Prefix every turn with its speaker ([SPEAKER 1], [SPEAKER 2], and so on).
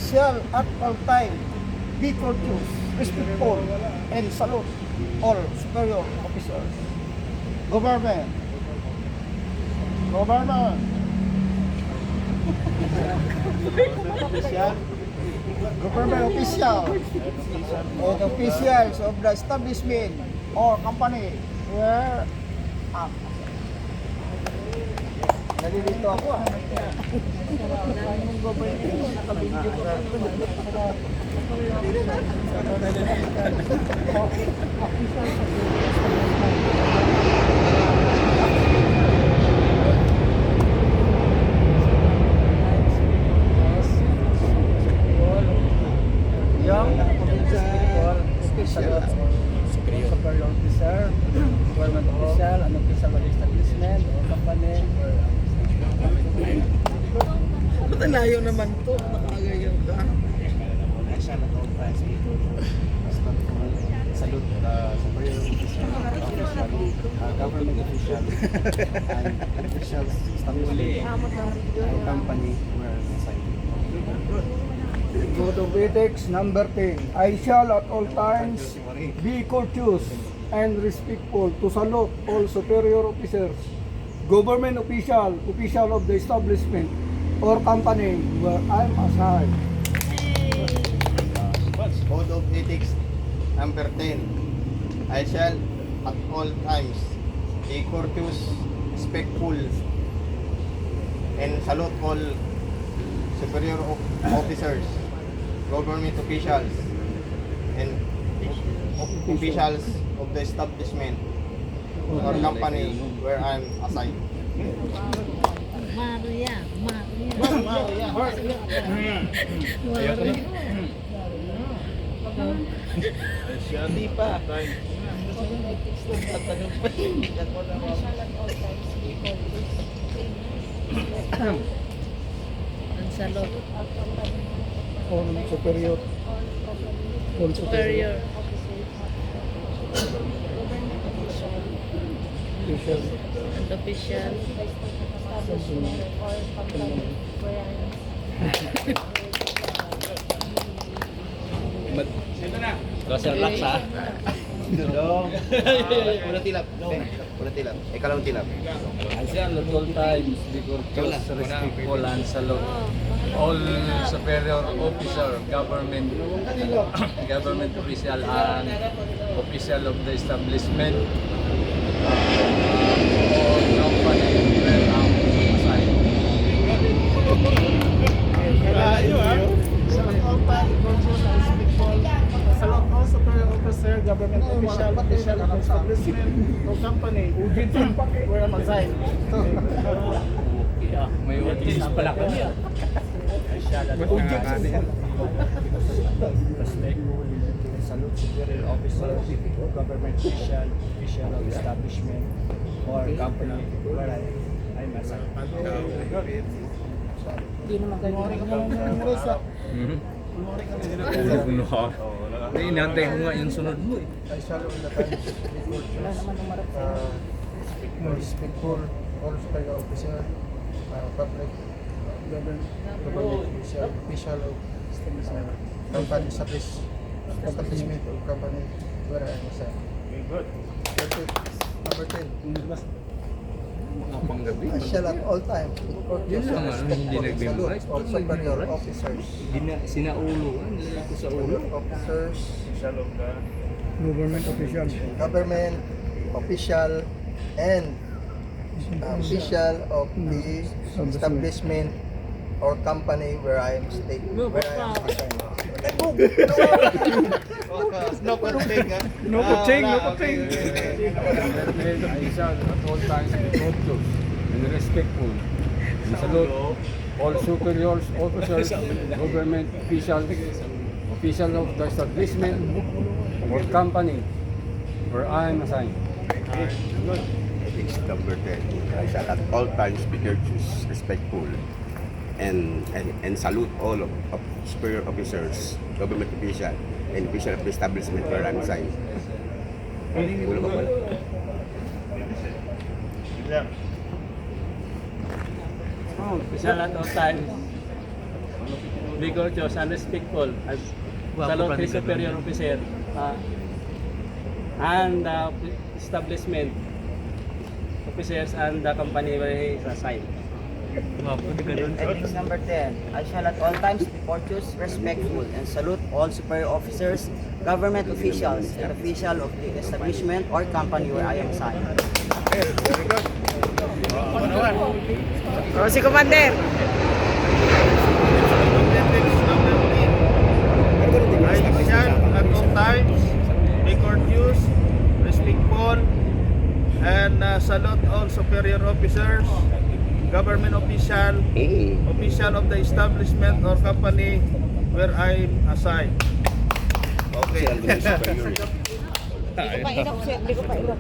[SPEAKER 1] shall at all time be courteous, respectful, and salute all superior officers. Government. Government. Government official and officials of the establishment or company where nalilito ako superior officer, government official, an official of the establishment or company or ba't ang layo naman to? Nakagayon ka?
[SPEAKER 2] Salute superior officer, government official, and officials establishment or company where assigned.
[SPEAKER 1] Code of Ethics number 10. I shall at all times be courteous and respectful to salute all superior officers, government official, official of the establishment or company where I am assigned.
[SPEAKER 3] Code of Ethics number 10. I shall at all times be courteous, respectful, and salute all superior officers, government officials, and officials of the establishment or company where I'm assigned.
[SPEAKER 4] Maria.
[SPEAKER 3] Hindi pa.
[SPEAKER 4] Ang salot.
[SPEAKER 1] All superior. All
[SPEAKER 4] Superior.
[SPEAKER 1] official.
[SPEAKER 4] And official.
[SPEAKER 2] Sir Lax ha?
[SPEAKER 3] Una tilap. Una tilap. Ikaw lang tilap.
[SPEAKER 2] I shall at all times be courteous, respectful, and salute all superior officer, government official, and official of the establishment or company where I'm assigned.
[SPEAKER 1] Salute all superior officer, government official, official of the establishment or company where I'm assigned.
[SPEAKER 2] May audience pala kami ah.
[SPEAKER 5] Salute superior officer, government official, official of establishment or company where I'm assigned.
[SPEAKER 4] Hindi naman ganyan.
[SPEAKER 2] Ulog no ha. Inantay ko nga yung sunod mo eh.
[SPEAKER 5] I shall all the times be courteous, respectful, all superior officer, public, government official, official of company establishment or company where I am assigned.
[SPEAKER 3] Good.
[SPEAKER 5] Number 10.
[SPEAKER 2] Panggabi.
[SPEAKER 5] I shall at all times be courteous
[SPEAKER 2] Yun lang,
[SPEAKER 5] and
[SPEAKER 2] ano, hindi
[SPEAKER 5] respectful,
[SPEAKER 2] nag-memorize.
[SPEAKER 5] salute all superior officers,
[SPEAKER 2] Sinaulo. Nilala ko sa ulo.
[SPEAKER 5] superior officers,
[SPEAKER 1] Government official.
[SPEAKER 5] government official, and official of the establishment or company where I am assigned.
[SPEAKER 3] No kuting.
[SPEAKER 1] No kuting, no kuting.
[SPEAKER 2] I shall at all times be courteous and respectful and salute all superior officers, government official of the establishment or company where I am assigned.
[SPEAKER 6] Ethics number 10. I shall at all times be courteous, respectful, and salute all of superior officers, government official, and official of the establishment where I'm assigned. Ulo ba pala?
[SPEAKER 2] Special at all times.
[SPEAKER 7] be courteous and respectful, and salute his superior officer, and establishment officers and the company where he is assigned.
[SPEAKER 8] Ethics number 10. I shall at all times be courteous, respectful, and salute all superior officers, government officials, and official of the establishment or company where I am assigned.
[SPEAKER 4] O, si Commander.
[SPEAKER 5] I shall at all times be courteous, respectful, and salute all superior officers, government official, official of the establishment or company where I am assigned. Okay.
[SPEAKER 6] Superior.
[SPEAKER 4] Hindi ko pa ilok.